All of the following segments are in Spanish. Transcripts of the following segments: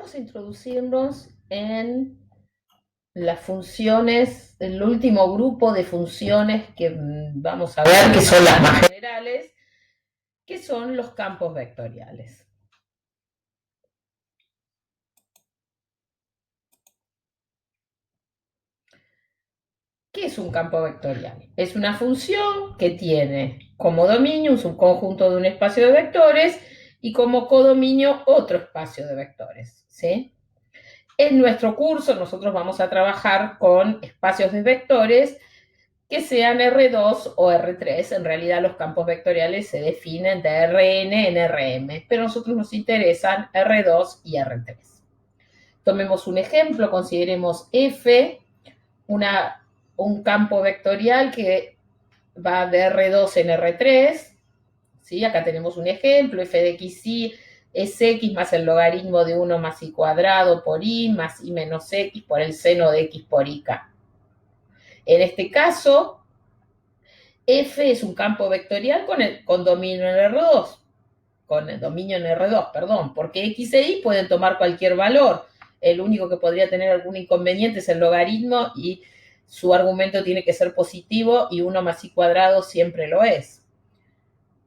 vamos a introducirnos en las funciones, el último grupo de funciones que vamos a ver, que son las más generales, que son los campos vectoriales. ¿Qué es un campo vectorial? Es una función que tiene como dominio un subconjunto de un espacio de vectores y como codominio otro espacio de vectores, ¿sí? En nuestro curso nosotros vamos a trabajar con espacios de vectores que sean R2 o R3. En realidad los campos vectoriales se definen de Rn en Rm, pero a nosotros nos interesan R2 y R3. Tomemos un ejemplo, consideremos F, un campo vectorial que va de R2 en R3. ¿Sí? Acá tenemos un ejemplo, f de xy es x más el logaritmo de 1 más y cuadrado por y más y menos x por el seno de x por ik. En este caso, f es un campo vectorial con dominio en R2, con el dominio en R2, perdón, porque x e y pueden tomar cualquier valor. El único que podría tener algún inconveniente es el logaritmo y su argumento tiene que ser positivo y 1 más y cuadrado siempre lo es.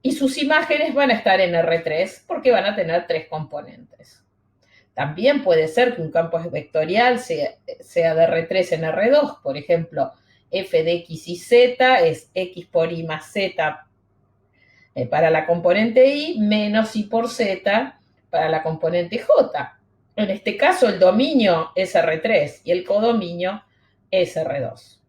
Y sus imágenes van a estar en R3 porque van a tener 3 componentes. También puede ser que un campo vectorial sea de R3 en R2, por ejemplo, f de x y z es x por y más z para la componente y menos y por z para la componente j. En este caso el dominio es R3 y el codominio es R2.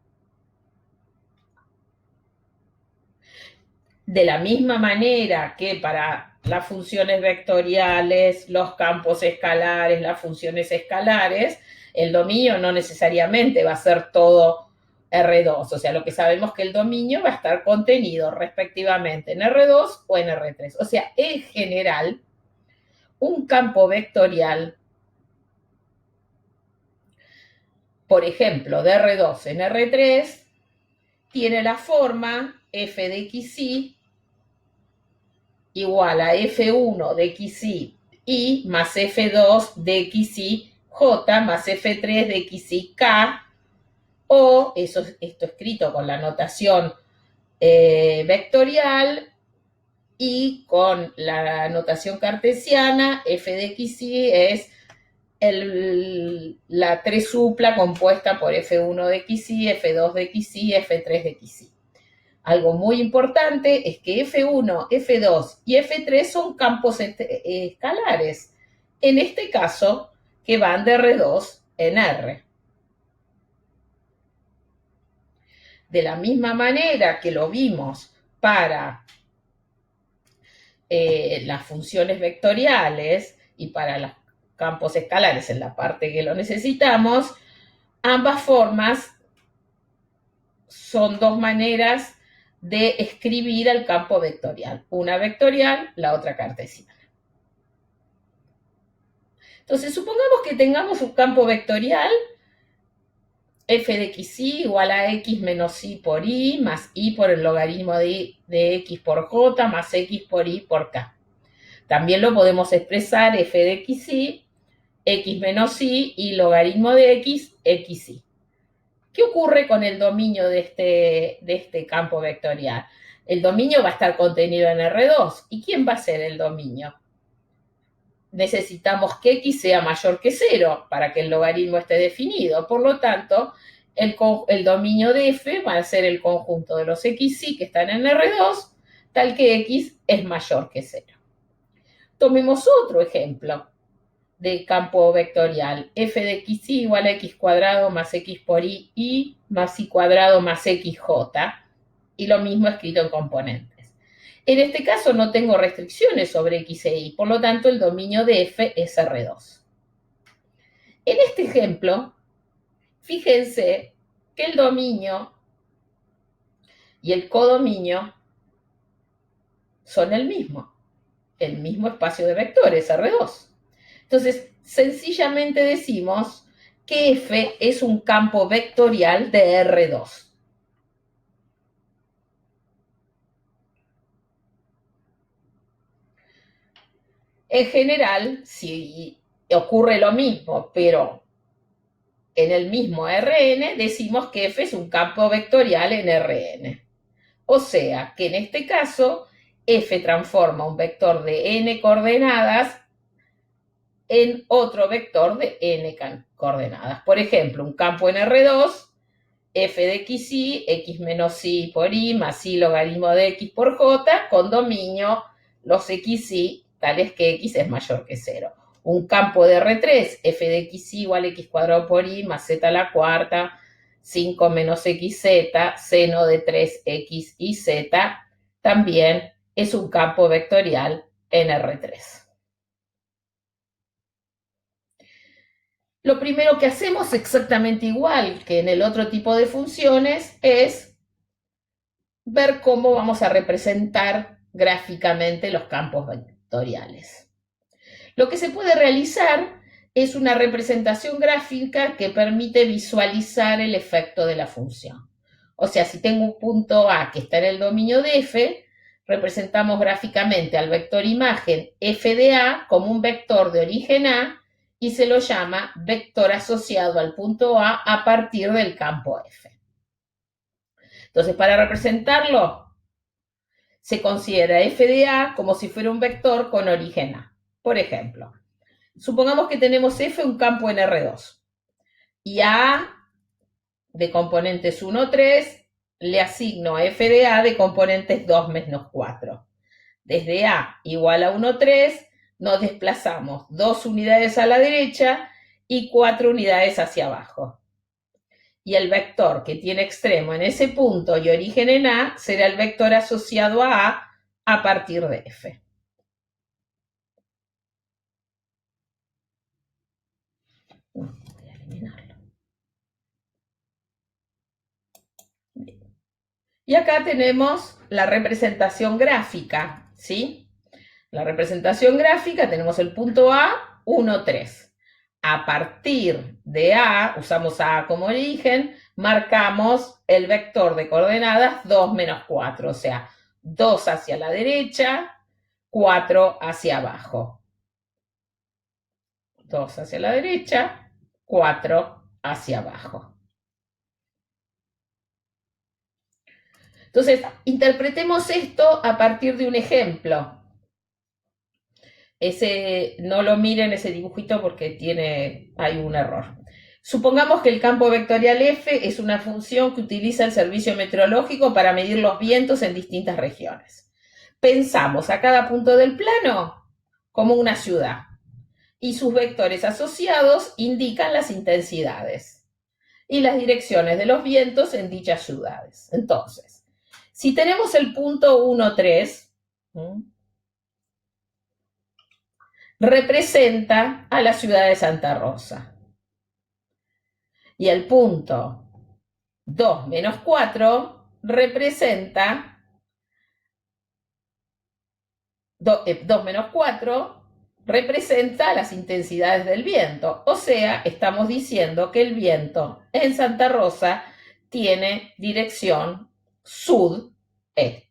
De la misma manera que para las funciones vectoriales, los campos escalares, las funciones escalares, el dominio no necesariamente va a ser todo R2. O sea, lo que sabemos que el dominio va a estar contenido respectivamente en R2 o en R3. O sea, en general, un campo vectorial, por ejemplo, de R2 en R3, tiene la forma f de xy igual a f1 de xy y más f2 de xy j más f3 de xy k, o esto escrito con la notación vectorial y con la notación cartesiana, f de xy es la tresupla compuesta por f1 de xy, f2 de xy, f3 de xy. Algo muy importante es que F1, F2 y F3 son campos escalares. En este caso, que van de R2 en R. De la misma manera que lo vimos para las funciones vectoriales y para los campos escalares en la parte que lo necesitamos, ambas formas son dos maneras de escribir al campo vectorial. Una vectorial, la otra cartesiana. Entonces, supongamos que tengamos un campo vectorial f de xy igual a x menos y por y más y por el logaritmo de x por j más x por y por k. También lo podemos expresar f de xy, x menos y logaritmo de x, xy. ¿Qué ocurre con el dominio de este campo vectorial? El dominio va a estar contenido en R2. ¿Y quién va a ser el dominio? Necesitamos que x sea mayor que 0 para que el logaritmo esté definido. Por lo tanto, el dominio de f va a ser el conjunto de los xy que están en R2, tal que x es mayor que 0. Tomemos otro ejemplo de campo vectorial. F de xy igual a x cuadrado más x por y más y cuadrado más xj. Y lo mismo escrito en componentes. En este caso no tengo restricciones sobre x e y, por lo tanto el dominio de f es R2. En este ejemplo, fíjense que el dominio y el codominio son el mismo espacio de vectores, R2. Entonces, sencillamente decimos que F es un campo vectorial de R2. En general, si ocurre lo mismo, pero en el mismo Rn decimos que F es un campo vectorial en Rn. O sea que en este caso F transforma un vector de n coordenadas en otro vector de n coordenadas. Por ejemplo, un campo en R2, f de xy, x menos y por y más y logaritmo de x por j, con dominio los xy tales que x es mayor que 0. Un campo de R3, f de xy igual a x cuadrado por y más z a la cuarta, 5 menos xz, seno de 3x y z, también es un campo vectorial en R3. Lo primero que hacemos, exactamente igual que en el otro tipo de funciones, es ver cómo vamos a representar gráficamente los campos vectoriales. Lo que se puede realizar es una representación gráfica que permite visualizar el efecto de la función. O sea, si tengo un punto A que está en el dominio de F, representamos gráficamente al vector imagen f de A como un vector de origen A y se lo llama vector asociado al punto A partir del campo F. Entonces, para representarlo, se considera f de A como si fuera un vector con origen A. Por ejemplo, supongamos que tenemos F un campo en R2 y a A de componentes 1, 3 le asigno a f de A de componentes 2 menos 4. Desde A igual a 1, 3 nos desplazamos 2 unidades a la derecha y 4 unidades hacia abajo. Y el vector que tiene extremo en ese punto y origen en A será el vector asociado a partir de F. Voy a eliminarlo. Bien. Y acá tenemos la representación gráfica, ¿sí? La representación gráfica, tenemos el punto A, 1, 3. A partir de A, usamos A como origen, marcamos el vector de coordenadas 2 menos 4, o sea, 2 hacia la derecha, 4 hacia abajo. 2 hacia la derecha, 4 hacia abajo. Entonces, interpretemos esto a partir de un ejemplo. No lo miren ese dibujito porque hay un error. Supongamos que el campo vectorial F es una función que utiliza el servicio meteorológico para medir los vientos en distintas regiones. Pensamos a cada punto del plano como una ciudad y sus vectores asociados indican las intensidades y las direcciones de los vientos en dichas ciudades. Entonces, si tenemos el punto 1, 3, representa a la ciudad de Santa Rosa. Y el punto 2 menos 4 representa 2 menos 4 representa las intensidades del viento. O sea, estamos diciendo que el viento en Santa Rosa tiene dirección sud-este.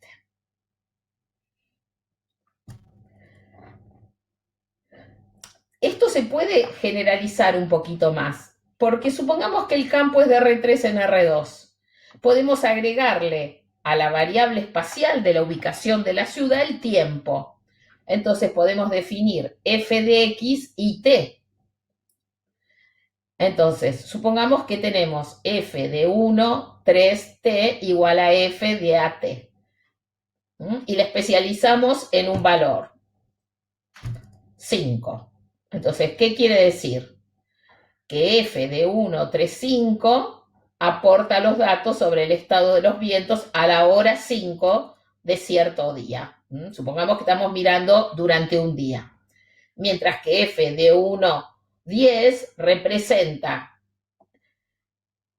Esto se puede generalizar un poquito más, porque supongamos que el campo es de R3 en R2. Podemos agregarle a la variable espacial de la ubicación de la ciudad el tiempo. Entonces podemos definir f de x y t. Entonces, supongamos que tenemos f de 1, 3t igual a f de at. Y la especializamos en un valor, 5. Entonces, ¿qué quiere decir? Que f de 1, 3, 5 aporta los datos sobre el estado de los vientos a la hora 5 de cierto día. Supongamos que estamos mirando durante un día. Mientras que f de 1, 10 representa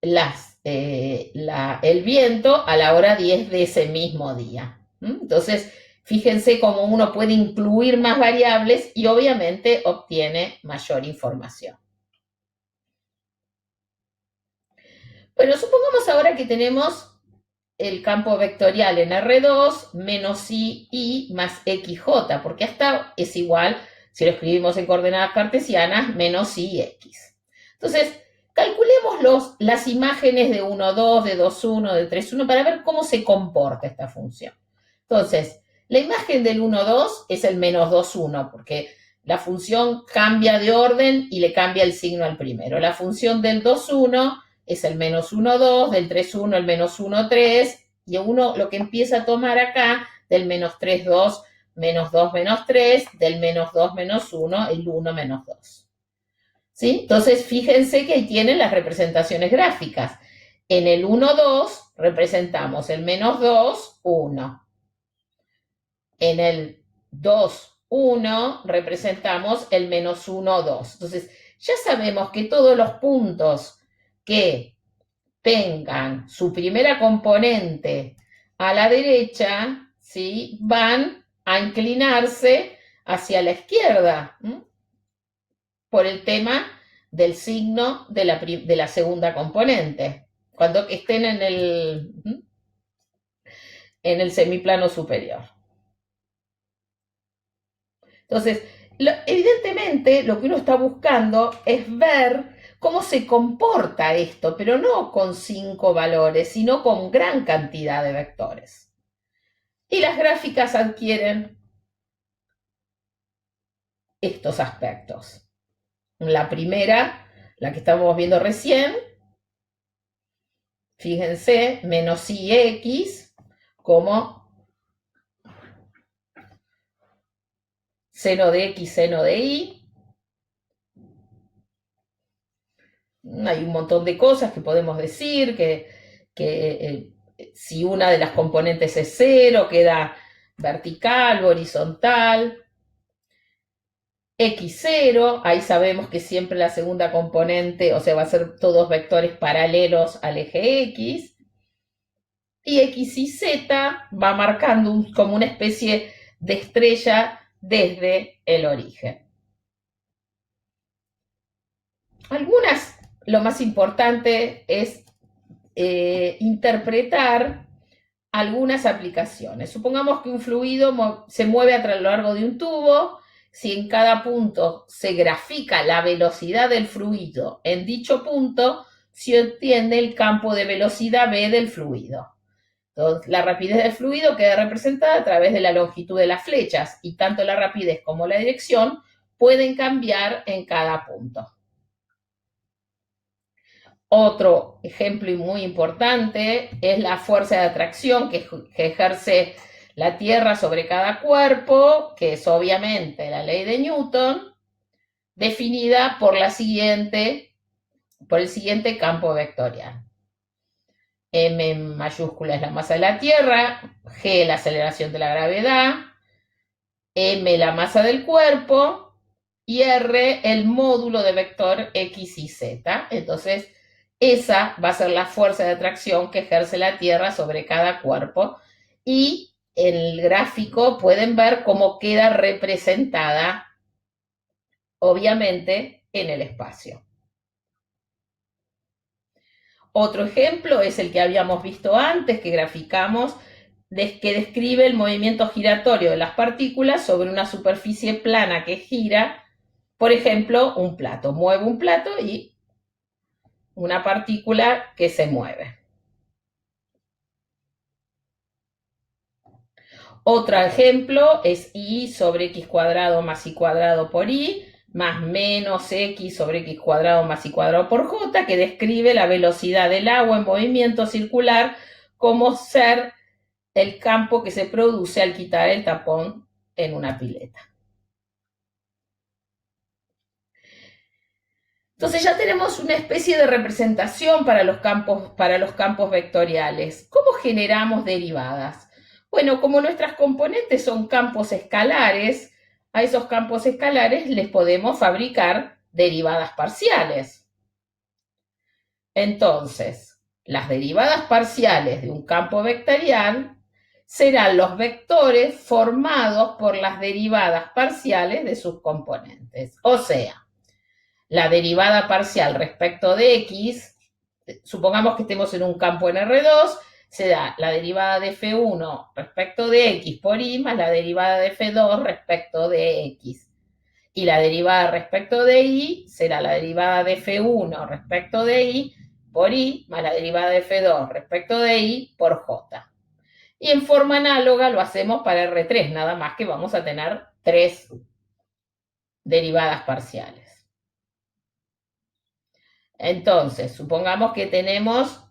el viento a la hora 10 de ese mismo día. Entonces, fíjense cómo uno puede incluir más variables y obviamente obtiene mayor información. Bueno, supongamos ahora que tenemos el campo vectorial en R2 menos y más xj, porque hasta es igual Si lo escribimos en coordenadas cartesianas, menos i x. Entonces, calculemos las imágenes de 1, 2, de 2, 1, de 3, 1, para ver cómo se comporta esta función. Entonces, la imagen del 1, 2 es el menos 2, 1, porque la función cambia de orden y le cambia el signo al primero. La función del 2, 1 es el menos 1, 2, del 3, 1 el menos 1, 3, y uno lo que empieza a tomar acá, del menos 3, 2, menos 2, menos 3, del menos 2, menos 1, el 1, menos 2. ¿Sí? Entonces, fíjense que ahí tienen las representaciones gráficas. En el 1, 2 representamos el menos 2, 1. En el 2, 1 representamos el menos 1, 2. Entonces, ya sabemos que todos los puntos que tengan su primera componente a la derecha, ¿sí?, van a inclinarse hacia la izquierda, ¿m? Por el tema del signo de la segunda componente, cuando estén en el semiplano superior. Entonces, evidentemente lo que uno está buscando es ver cómo se comporta esto, pero no con 5 valores, sino con gran cantidad de vectores. Y las gráficas adquieren estos aspectos. La primera, la que estamos viendo recién, fíjense, menos ix como seno de x, seno de y. Hay un montón de cosas que podemos decir, que si una de las componentes es 0, queda vertical o horizontal. X0, ahí sabemos que siempre la segunda componente, o sea, va a ser todos vectores paralelos al eje X. Y X y Z va marcando como una especie de estrella desde el origen. Lo más importante es interpretar algunas aplicaciones. Supongamos que un fluido se mueve a lo largo de un tubo. Si en cada punto se grafica la velocidad del fluido en dicho punto, se obtiene el campo de velocidad v del fluido. Entonces, la rapidez del fluido queda representada a través de la longitud de las flechas, y tanto la rapidez como la dirección pueden cambiar en cada punto. Otro ejemplo muy importante es la fuerza de atracción que ejerce la Tierra sobre cada cuerpo, que es obviamente la ley de Newton, definida por el siguiente campo vectorial. M mayúscula es la masa de la Tierra, G la aceleración de la gravedad, M la masa del cuerpo y R el módulo de vector X y Z. Entonces, esa va a ser la fuerza de atracción que ejerce la Tierra sobre cada cuerpo, y en el gráfico pueden ver cómo queda representada, obviamente, en el espacio. Otro ejemplo es el que habíamos visto antes, que graficamos, que describe el movimiento giratorio de las partículas sobre una superficie plana que gira. Por ejemplo, un plato. Mueve un plato y una partícula que se mueve. Otro ejemplo es y sobre x cuadrado más y cuadrado por y, más menos x sobre x cuadrado más y cuadrado por j, que describe la velocidad del agua en movimiento circular como ser el campo que se produce al quitar el tapón en una pileta. Entonces ya tenemos una especie de representación para los campos vectoriales. ¿Cómo generamos derivadas? Bueno, como nuestras componentes son campos escalares, a esos campos escalares les podemos fabricar derivadas parciales. Entonces, las derivadas parciales de un campo vectorial serán los vectores formados por las derivadas parciales de sus componentes. O sea, la derivada parcial respecto de x, supongamos que estemos en un campo en R2, se da la derivada de F1 respecto de x por y más la derivada de F2 respecto de x. Y la derivada respecto de y será la derivada de F1 respecto de y por y más la derivada de F2 respecto de y por j. Y en forma análoga lo hacemos para R3, nada más que vamos a tener 3 derivadas parciales. Entonces, supongamos que tenemos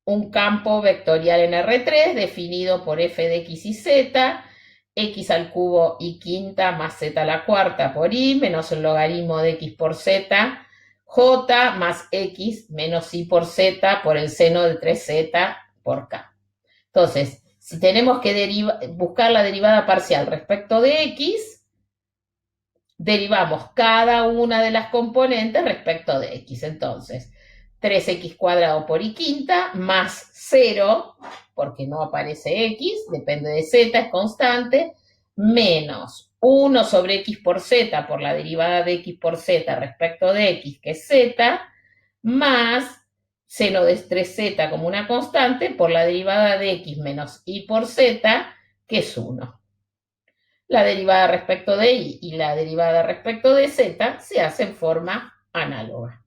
un campo vectorial en R3 definido por f de x y z, x al cubo y quinta más z a la cuarta por y menos el logaritmo de x por z, j más x menos y por z por el seno de 3z por k. Entonces, si tenemos que buscar la derivada parcial respecto de x, derivamos cada una de las componentes respecto de x. Entonces, 3x cuadrado por y quinta más 0, porque no aparece x, depende de z, es constante, menos 1 sobre x por z por la derivada de x por z respecto de x, que es z, más seno de 3z como una constante por la derivada de x menos y por z, que es 1. La derivada respecto de y la derivada respecto de z se hace en forma análoga.